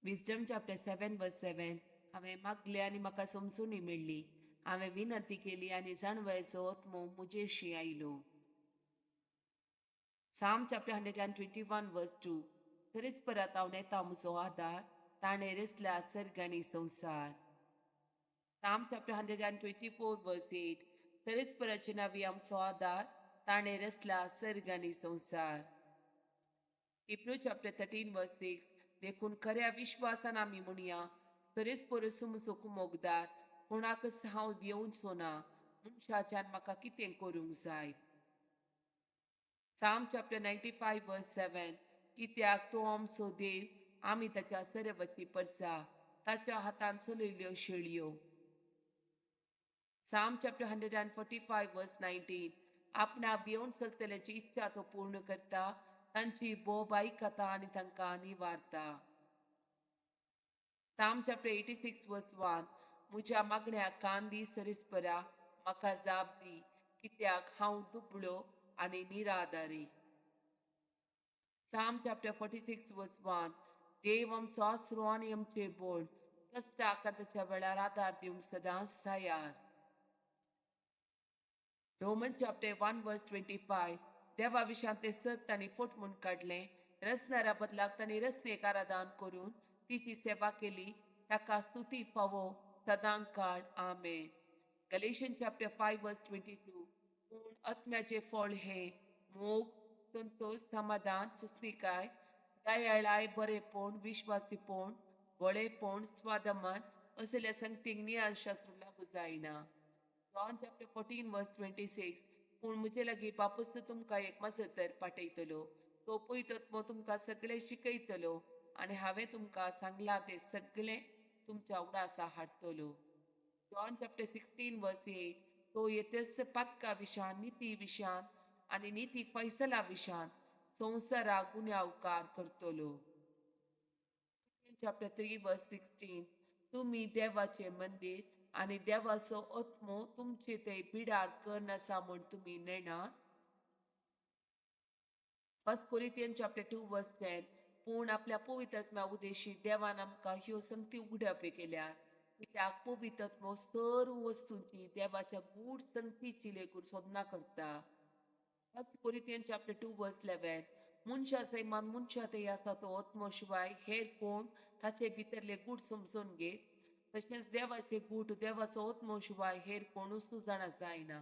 Wisdom chapter 7 वर्स 7. हांवें मागलें आनी म्हाका समजुणी मेळ्ळी. हांवें विनंती केली आनी जाणवयचो आत्मो मुजेशी आयलो. Psalm chapter 121 verse 2. खरेच परत हांव नेता म्हजो आदार, ताणें रचला सर्ग आनी संवसार. Psalm chapter 124 verse 8. खरेच परतचे नावी आमचो आदार, ताणें रचला सर्ग आनी संवसार. Hebrew chapter 13 verse 6. देखून खऱ्या विश्वासान आमी म्हणया, खरेच परसू म्हजो कुमोगदार, कोणाकच हांव भिवूंचो ना, मनशाच्यान म्हाका कितें करूंक जाय. Psalm chapter 95 verse 7. कित्याक तो आमचो देव, आमी ताच्या सरवची परसा, ताच्या हातान चलयल्ल्यो शेळयो. Psalm chapter 145 verse 19. आपणा भिवून चलतल्याची इच्छा तो पूर्ण करता, तांची बोब आयकता आनी तांकां निवारता. Psalm chapter 86 verse 1. म्हज्या मागण्याक कान दी सरीसपरा, म्हाका जाप दी, कित्याक हांव दुबळो आनी निराधारी. Psalm chapter 46 verse 1. देव आमचो आसरो आनी आमचे बोड, कश्टाक ताच्या वेळार आदार दिवंक सदांच तयार. Romans chapter 1 verse 25. देवा विशांत ते सत तांणी फट म्हूण काडलें, रचणाऱ्या बदलाक तांणी रचनेकार आदान करून तिची सेवा केली, ताका स्तुती फावो सदांक काळ. आमेन. Galatians chapter 5 verse 22. पूण आत्म्याचे फळ हे मोग, संतोष, समाधान, सुस्तीकाय, दयाळाय, बरेपण, विश्वासीपण, भोळेपण, स्वादमान असल्या संगतीक नियाळशास्त्र लागू जायना. John chapter 14 verse 26. पूण म्हजे लागीं बापूस तुमकां एक मजतर पाठयतलो, तो पयतत्मो तुमकां सगळें शिकयतलो आनी हांवें तुमकां सांगलां तें सगळें तुमच्या उडासा हाडटलो. John chapter 16 verse 8. तो येतेस पातका विशान, नीती विशान आनी नीती फैसला विशान संवसाराक गुन्यांवकार करतलो. Chapter 3 verse 16. तुम्ही देवाचे मंदिर आनी देवाचो आत्मो तुमचे ते बिडार कर्ण आसा म्हूण तुमी नेणात. 1 Corinthians chapter 2 verse 10. पूण आपल्या पवित्रात्म्या उदेशी देवान आमकां ह्यो संगती उगड्यापे केल्या, कित्याक पवित्रात्मो सर्व वस्तूंची देवाच्या गूढ संगतीची लेगून सोदना करता. 1 Corinthians chapter 2 verse 11. मनशा सैमान मनशा ते आसा तो आत्मो शिवाय हेर कोण ताचे भितरले गूढ समजून घेत, तशेंच देवाचे गूढ देवाचो आत्मो शिवाय हेर कोणूच जाणा जायना.